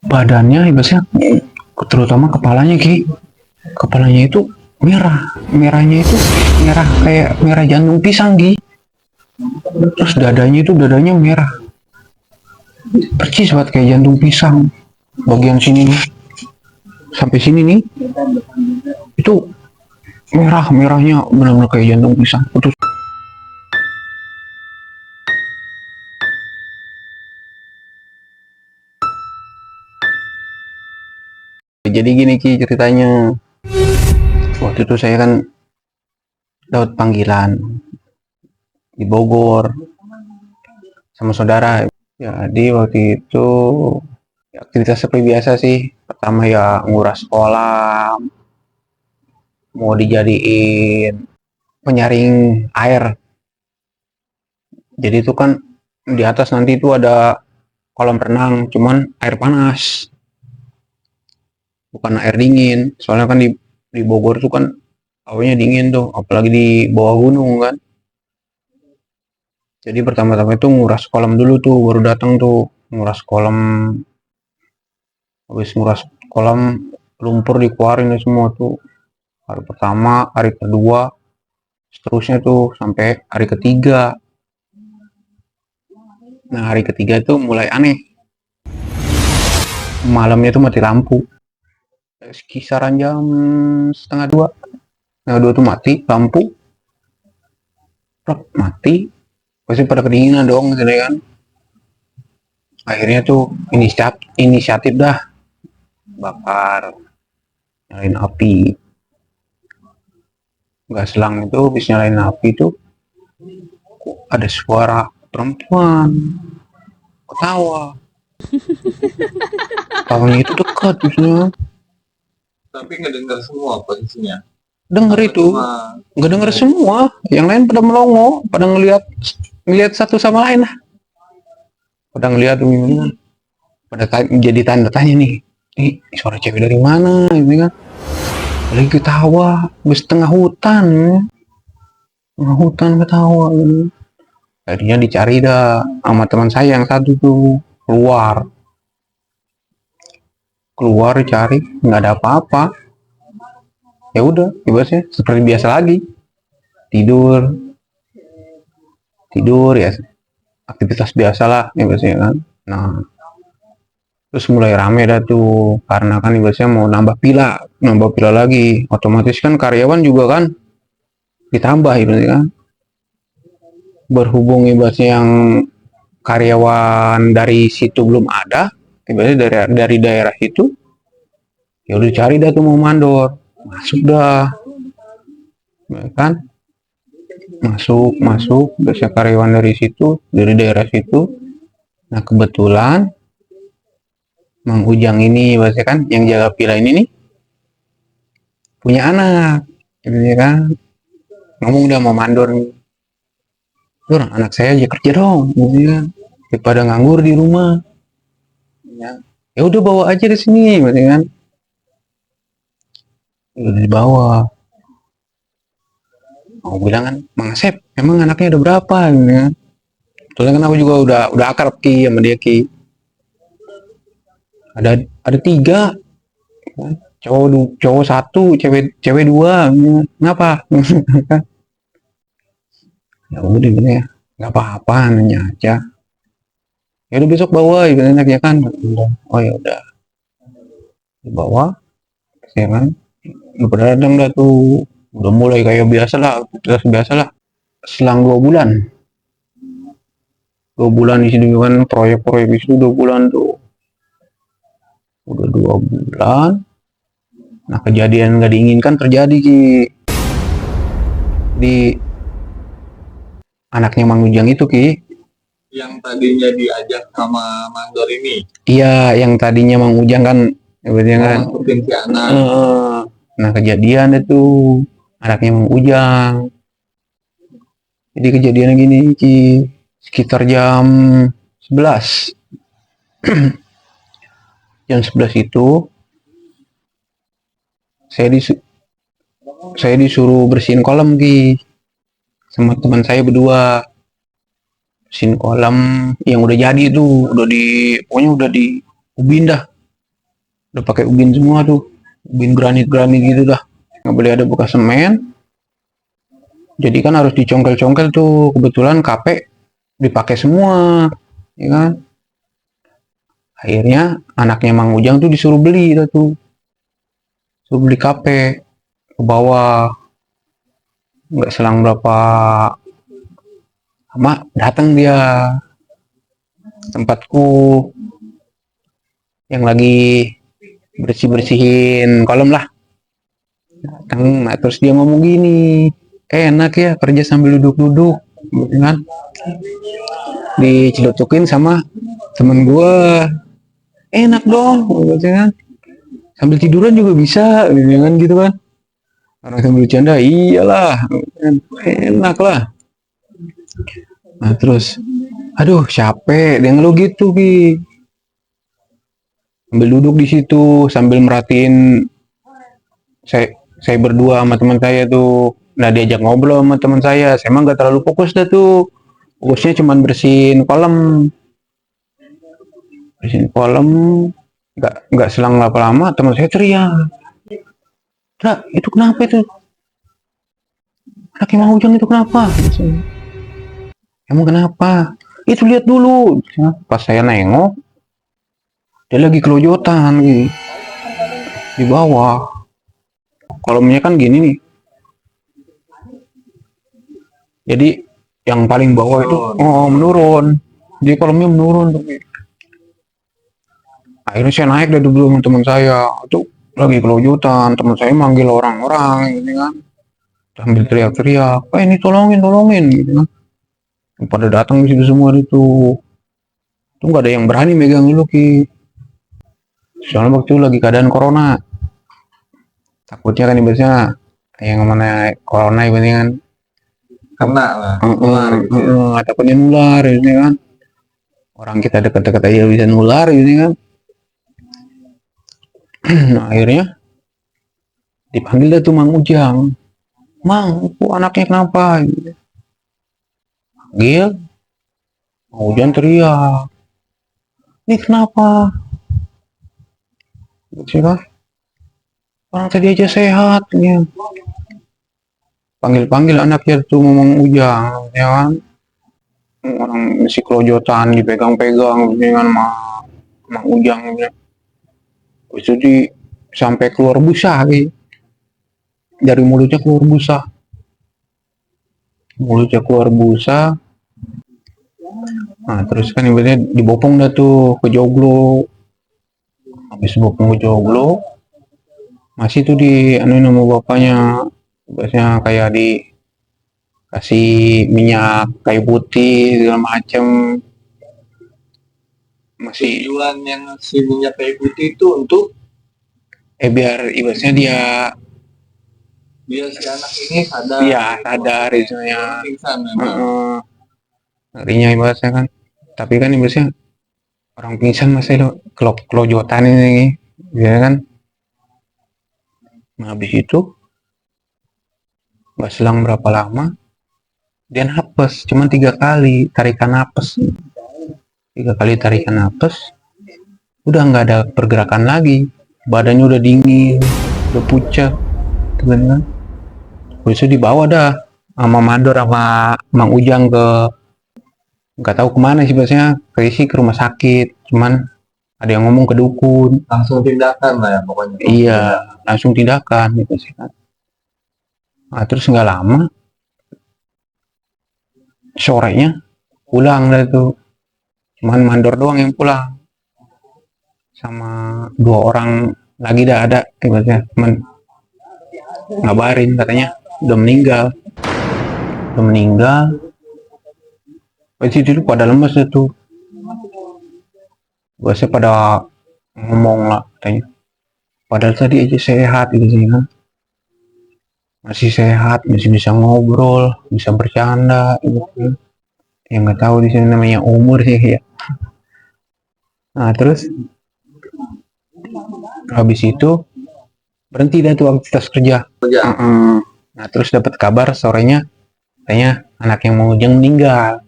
badannya biasanya, terutama kepalanya Ki, kepalanya itu merah, merahnya itu merah kayak merah jantung pisang Ki. Terus dadanya merah percis banget kayak jantung pisang. Bagian sini nih, sampai sini nih, itu merahnya benar-benar kayak jantung pisang. Terus jadi gini Ki ceritanya, waktu itu saya kan dapat panggilan di Bogor sama saudara. Ya, jadi waktu itu ya, aktivitas seperti biasa sih. Pertama ya nguras sekolah, mau dijadiin penyaring air. Jadi itu kan di atas nanti itu ada kolam renang, cuman air panas, bukan air dingin. Soalnya kan di Bogor itu kan awalnya dingin tuh, apalagi di bawah gunung kan. Jadi pertama-tama itu nguras kolam dulu tuh, baru datang tuh nguras kolam. Habis nguras kolam, lumpur dikeluarin semua tuh. Hari pertama, hari kedua, seterusnya tuh sampai hari ketiga. Nah, hari ketiga itu mulai aneh. Malamnya tuh mati lampu. Kisaran jam setengah dua. Setengah dua tuh mati lampu. Mati. Pasti pada kedinginan dong, gitu kan. Akhirnya tuh inisiatif dah. Bakar. Nyalain api. Gak selang itu, habis nyalain api tuh, ada suara perempuan. Ketawa. Ketawanya itu dekat, misalnya. Tapi ngedengar semua posisinya. Denger itu, nggak denger semua. Yang lain pada melongo, pada ngelihat satu sama lain lah. Pada ngelihat gimana, pada jadi tanda tanya nih. Ini suara cewek dari mana, ini kan? Lagi ketawa, di tengah hutan, tengah hutan ketawa. Gitu. Akhirnya dicari dah sama teman saya yang satu tuh keluar cari, nggak ada apa-apa. Ya udah, ibaratnya seperti biasa lagi, tidur tidur ya, aktivitas biasa lah ya biasanya kan. Nah, terus mulai rame dah tuh karena kan biasanya mau nambah pila lagi, otomatis kan karyawan juga kan ditambah ibaratnya kan. Berhubung ibaratnya yang karyawan dari situ belum ada, ibaratnya dari daerah itu, ya udah cari dah tuh mau mandor, masuk dah, ya kan, masuk biasanya karyawan dari situ, dari daerah situ. Nah kebetulan Mang Ujang ini biasanya kan yang jaga pila ini nih punya anak, gitu ya kan. Ngomong udah mau mandor nih. Dur, anak saya aja kerja dong, gitu kan. Daripada nganggur di rumah. Ya, ya udah bawa aja di sini, gitu kan. Udah dibawa. Mau bilang kan, Mang Asep, emang anaknya udah berapa, gitu kan. Soalnya kan aku juga udah akrab Ki sama dia Ki. Ada tiga, cowok satu, cewek dua, gitu. Ngapa? Ya udah gini ya, nggak apa-apa nanya aja. Ya udah besok bawa ya enaknya kan. Oh ya udah dibawa, ya kan. Udah pada datang dah tuh, udah mulai kayak biasa lah, aktivitas biasa lah. Selang 2 bulan di sini kan proyek-proyek di situ 2 bulan tuh, udah 2 bulan. Nah kejadian nggak diinginkan terjadi di anaknya Mang Ujang itu Ki. Yang tadinya diajak sama mandor ini. Iya, yang tadinya Mang Ujang kan, sebetulnya kan. Masukin si anak. Nah kejadian itu anaknya Mang Ujang. Jadi kejadiannya gini Ki, sekitar jam 11. Jam 11 itu saya disuruh bersihin kolam Ki sama teman saya berdua. Bersihin kolam yang udah jadi itu, pokoknya udah di ubin dah. udah pakai ubin semua tuh, ubin granit gitu dah, nggak boleh ada bekas semen. Jadi kan harus dicongkel-congkel tuh, kebetulan KP dipakai semua, ya kan. Akhirnya anaknya Mang Ujang tuh disuruh beli tuh, suruh beli KP ke bawah. Nggak selang berapa lama datang dia tempatku yang lagi bersih-bersihin kolam lah. Datang, nah, terus dia ngomong gini, enak ya kerja sambil duduk-duduk, kan? Dicelutukin sama temen gua, enak dong, gitu kan? Sambil tiduran juga bisa, gitu kan? Orang sambil bercanda, iyalah, enak lah. Nah terus, aduh capek, dia ngeluh gitu Ki. Sambil duduk di situ, sambil merhatiin saya berdua sama teman saya tuh. Nah diajak ngobrol sama teman saya emang nggak terlalu fokus dah tuh. Fokusnya cuma bersihin kolam. Bersihin kolam, nggak selang lama teman saya teriak. Nah, itu kenapa itu? Anak yang Ujang itu kenapa? Emang kenapa? Itu lihat dulu. Pas saya nengok, dia lagi kelojotan gitu. Di bawah. Kolomnya kan gini nih. Jadi yang paling bawah itu menurun. Jadi kolomnya menurun. Akhirnya saya naik dari dulu sama teman saya. Itu lagi kelojotan. Teman saya manggil orang-orang gitu kan. Sambil teriak-teriak, ini tolongin gitu kan. Pada datang di situ semua itu. Itu nggak ada yang berani megang dulu Ki. Soalnya waktu itu lagi keadaan corona. Takutnya kan biasanya yang mana corona ini kan kena lah gitu ya. takutnya nular ini kan, orang kita dekat-dekat aja bisa nular ini kan. Nah akhirnya dipanggil dah tuh Mang Ujang, Mang itu anaknya kenapa gitu. Panggil Mang Ujang teriak, ini kenapa gitu kan, orang tadi aja sehat ya. Panggil anaknya tuh Mang Ujang ya kan, orang masih kelojotan dipegang-pegang dengan Mang Ujang ya. Itu sampai keluar busa gitu. Dari mulutnya keluar busa. Nah terus kan ibaratnya dibopong dah tuh ke joglo. Habis bopong ke joglo masih tuh di nama bapaknya, biasanya kayak dikasih minyak kayu putih segala macem. Masih tujuan yang si minyak kayu putih itu untuk biar ibaratnya dia si anak ini sadar. Iya sadar istilahnya. Pingsan Ngerinya ibaratnya kan. Tapi kan ibaratnya orang pingsan masih lo kelojotan ini, ya kan. Nah habis itu nggak selang berapa lama dia napes, cuman 3 kali tarikan napes. 3 kali tarikan napes, udah nggak ada pergerakan lagi, badannya udah dingin, udah pucat, kan. Habis itu dibawa dah sama mandor sama Mang Ujang ke, nggak tahu kemana sih biasanya, ke rumah sakit, cuman ada yang ngomong ke dukun. Langsung tindakan lah ya pokoknya. Iya, langsung tindakan gitu sih kan. Nah, terus nggak lama sorenya pulang dah tuh, cuman mandor doang yang pulang sama 2 orang lagi dah ada ibaratnya, cuman ngabarin katanya udah meninggal. Pasti dulu pada lemes itu, biasanya pada ngomong lah katanya, padahal tadi aja sehat gitu sih kan, masih sehat, masih bisa ngobrol, bisa bercanda gitu. Yang nggak tahu di sini namanya umur sih ya. Nah terus habis itu berhenti dah tuh aktivitas kerja. Nah terus dapat kabar sorenya katanya anak yang mau Ujang meninggal.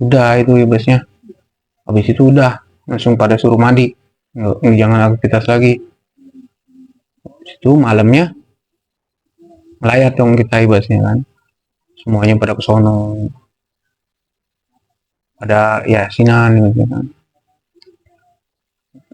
Udah itu ya bosnya. Habis itu udah langsung pada suruh mandi. jangan aktivitas lagi. Itu malamnya melayat dong kita ibasnya kan, semuanya pada kesono, pada yasinan gitu kan.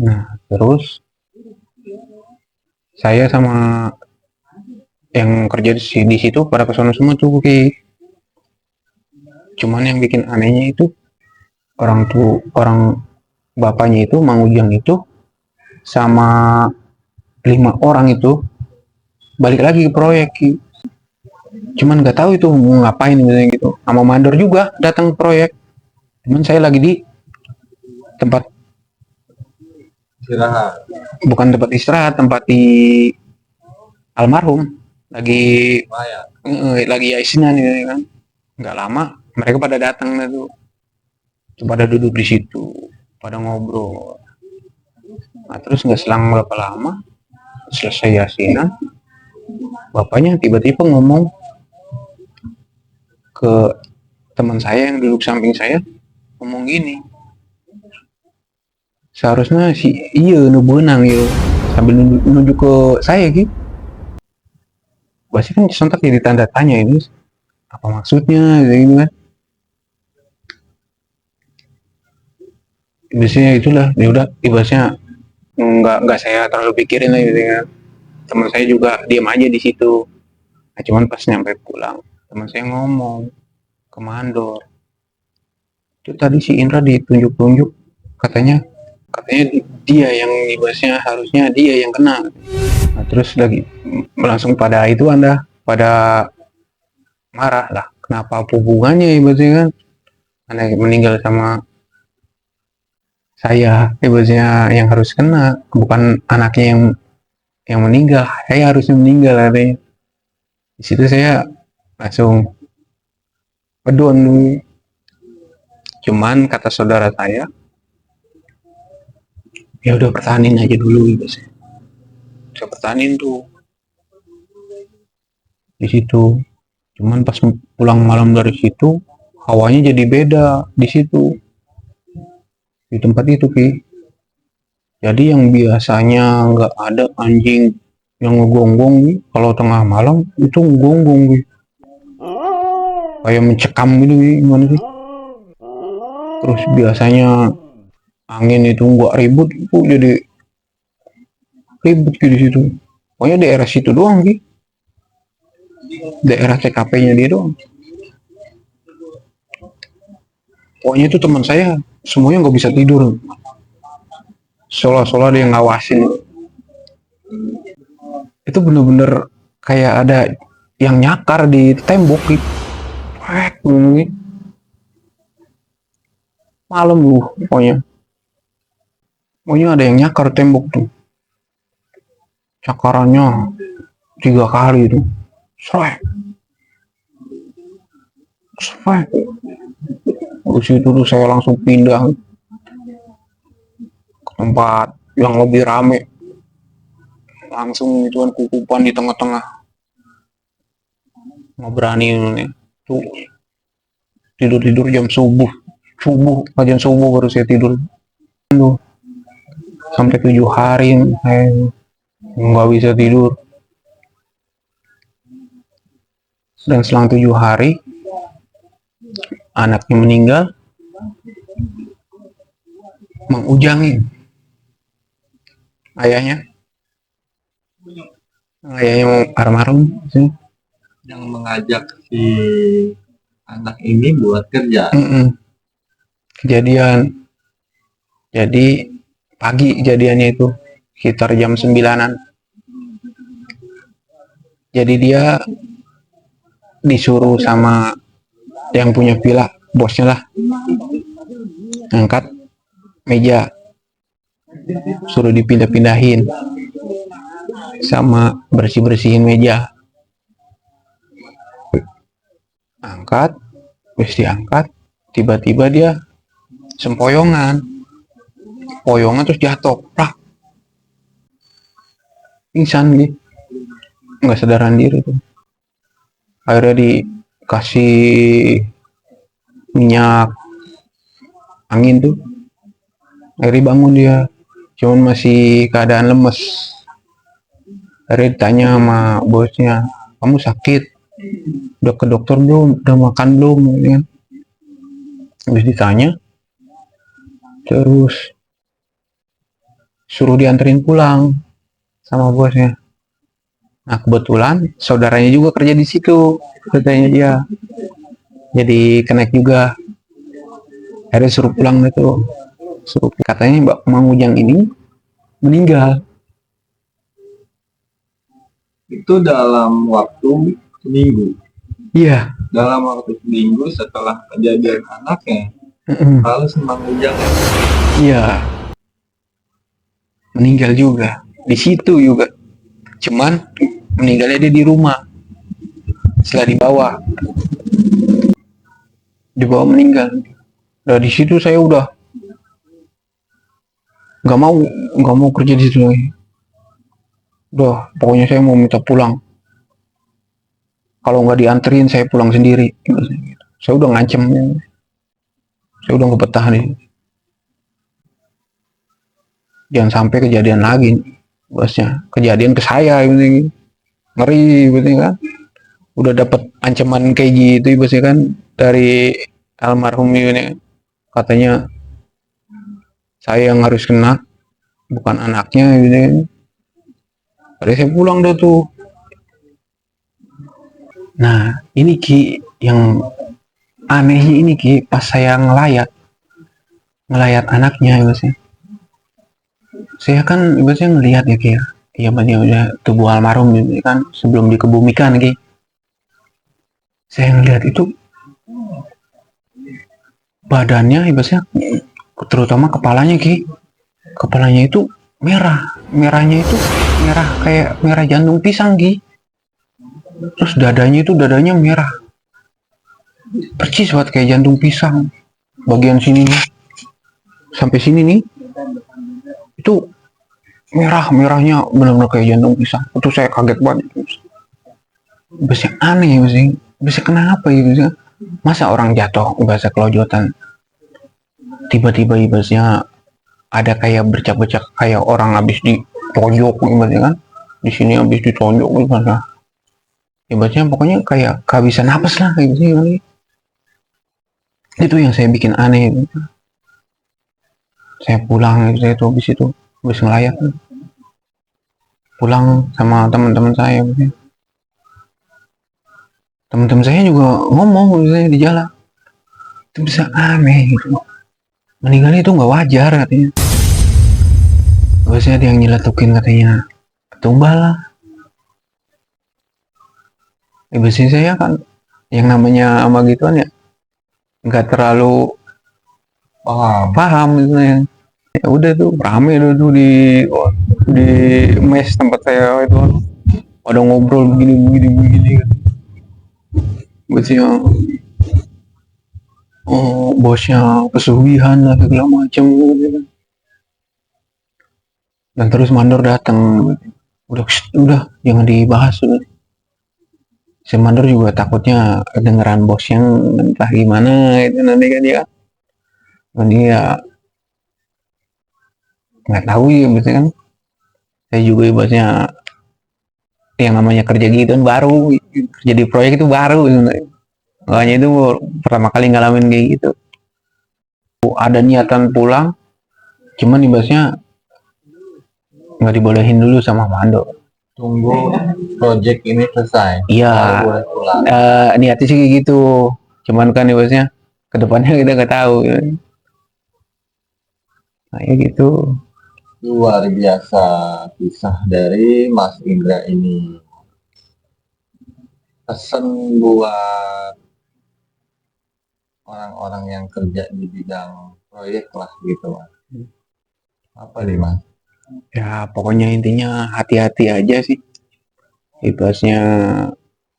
Nah terus saya sama yang kerja di situ pada kesono semua tuh, cuman yang bikin anehnya itu orang bapaknya itu Mang Ujang itu sama 5 orang itu balik lagi ke proyek, cuman nggak tahu itu mau ngapain gitu. Sama mandor juga datang ke proyek, cuman saya lagi di tempat, istirahat. bukan tempat istirahat, tempat di almarhum, lagi Lumayan. lagi yasinan gitu kan. Nggak lama mereka pada datang tuh, pada duduk di situ, pada ngobrol. Nah terus nggak selang berapa lama selesai yasinan, bapaknya tiba-tiba ngomong ke teman saya yang duduk samping saya, ngomong gini, seharusnya si iya nu benang yo, sambil nunjuk ke saya gitu. Pasti kan sontak jadi tanda tanya, ini apa maksudnya gitu kan. Biasanya itulah, ya udah ibasnya nggak saya terlalu pikirin lah gitu kan. Teman saya juga diam aja di situ. Nah, cuman pas nyampe pulang, teman saya ngomong ke mandor, itu tadi si Indra ditunjuk-tunjuk, katanya dia yang ibasnya, harusnya dia yang kena. Nah, terus lagi langsung pada itu Anda pada marah lah, kenapa hubungannya ibasnya kan Anda meninggal sama saya, ibasnya yang harus kena, bukan anaknya yang meninggal, saya harusnya meninggal katanya. Di situ saya langsung pedon. Cuman kata saudara saya, ya udah pertahanin aja dulu gitu sih. Saya pertahanin tuh di situ. Cuman pas pulang malam dari situ, hawanya jadi beda di situ, di tempat itu Ki. Jadi yang biasanya nggak ada anjing yang ngegonggong nih, kalau tengah malam itu ngegonggong Ki. Kayak mencekam gitu gimana sih. Terus biasanya angin itu nggak ribut, itu jadi ribut di situ. Pokoknya daerah situ doang Ki, daerah TKP-nya dia doang. Pokoknya itu teman saya semuanya nggak bisa tidur, seolah-olah dia ngawasin. Itu bener-bener kayak ada yang nyakar di tembok gitu. Malam lu pokoknya ada yang nyakar tembok tuh, cakarannya 3 kali itu, srek srek. Terus itu tuh saya langsung pindah ke tempat yang lebih rame, langsung ituan kukupan di tengah-tengah, nggak berani nih tuh. Tidur jam jam subuh baru saya tidur tuh, sampai 7 hari nggak bisa tidur. Dan selang 7 hari anaknya meninggal, Mang Ujangin ayahnya almarhum sih, Yang mengajak si anak ini buat kerja. Kejadian, jadi pagi kejadiannya itu sekitar jam 9-an. Jadi dia disuruh sama yang punya villa, bosnya lah, angkat meja, suruh dipindah-pindahin sama bersih-bersihin meja. Angkat, terus diangkat, tiba-tiba dia sempoyongan terus jatuh, pingsan gitu, nggak sadaran diri tuh. Akhirnya dikasih minyak angin tuh, akhirnya bangun dia. cuman masih keadaan lemes. Akhirnya ditanya sama bosnya, kamu sakit, udah ke dokter belum, udah makan belum, gitu kan. Habis ditanya, terus suruh dianterin pulang sama bosnya. Nah kebetulan saudaranya juga kerja di situ, katanya dia, jadi connect juga. Akhirnya suruh pulang itu, suruh katanya Mbak Mang Ujang ini meninggal. Itu dalam waktu seminggu. Iya. Dalam waktu seminggu setelah kejadian anaknya, lalu si Mang Ujang Iya, meninggal juga di situ juga. Cuman meninggalnya dia di rumah. Setelah dibawa meninggal. Nah di situ saya udah nggak mau kerja di situ lagi. Udah pokoknya saya mau minta pulang. Kalau nggak dianterin saya pulang sendiri. Saya udah ngancem. Saya udah nggak betah nih. Jangan sampai kejadian lagi, bosnya. Kejadian ke saya, gitu. Ngeri, gitu kan. Udah dapat ancaman kayak gitu, bosnya kan dari almarhum ini. Katanya saya yang harus kena, bukan anaknya, gitu kan. Tadi saya pulang dah tuh. Nah, ini Ki, yang anehnya ini Ki, pas saya ngelayat anaknya, bosnya. Saya kan biasanya ngelihat ya Ki, ya udah tubuh almarhum ini kan sebelum dikebumikan Ki. Saya ngelihat itu badannya biasanya, terutama kepalanya Ki. Kepalanya itu merah, merahnya itu merah kayak merah jantung pisang Ki. Terus dadanya merah. Percis banget kayak jantung pisang. Bagian sini nih, sampai sini nih, itu merahnya benar-benar kayak jantung pisang. Itu saya kaget banget. Biasanya aneh, biasanya kenapa ya, biasanya masa orang jatuh bahasa kelojotan tiba-tiba biasanya ada kayak bercak-bercak kayak orang habis ditonjok gitu kan, di sini habis ditonjok gitu kan. Ya biasanya pokoknya kayak kehabisan napas lah kayak gitu. Itu yang saya bikin aneh gitu. Saya pulang gitu, saya tuh habis ngelayat pulang sama teman-teman saya gitu. Teman-teman saya juga ngomong gitu, di jalan itu bisa aneh gitu, meninggalnya itu nggak wajar katanya. Biasanya ada yang nyeletukin katanya ketumbal lah. Ya, biasanya saya kan yang namanya sama gituan ya nggak terlalu paham gitu ya. Ya udah tuh rame tuh di mes tempat saya itu ada ngobrol begini kan. Biasanya bosnya pesugihan lah segala macam gitu kan. Dan terus mandor datang, udah jangan dibahas udah. Si mandor juga takutnya kedengeran bos yang entah gimana itu nanti kan ya. Dan dia nggak tahu ya biasanya kan. Saya juga bosnya yang namanya kerja gitu kan baru, kerja di proyek itu baru sebenarnya. Makanya itu pertama kali ngalamin kayak gitu. Ada niatan pulang, cuman dibahasnya nggak dibolehin dulu sama mandor. tunggu project ini selesai. Iya, niatnya sih kayak gitu. Cuman kan bosnya kedepannya kita nggak tahu. Ya. Nah, ya gitu. Luar biasa kisah dari Mas Indra ini. Pesan buat orang-orang yang kerja di bidang proyek lah gitu Mas. Apa nih Mas? Ya pokoknya intinya hati-hati aja sih. Ibasnya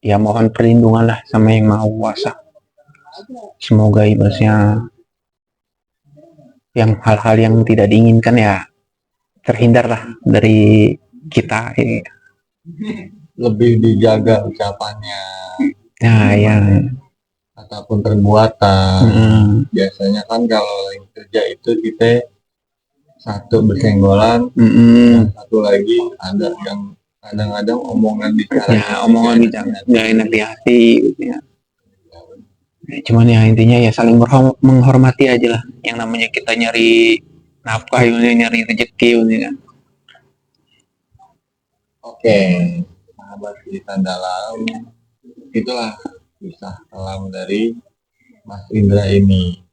ya mohon perlindungan lah sama yang maha kuasa. Semoga ibasnya yang hal-hal yang tidak diinginkan ya terhindar lah dari kita. Lebih dijaga ucapannya Nah yang ataupun perbuatan. Biasanya kan kalau lagi kerja itu kita satu bersenggolan, Mm-mm. satu lagi ada yang kadang-kadang omongan bicara Ya omongan bicara nggak enak di hati gitu ya. Cuman ya intinya ya saling menghormati aja lah, yang namanya kita nyari nafkah ini, nyari rezeki ini kan. Oke, sahabat cerita dalam, itulah kisah kelam dari Mas Indra ini.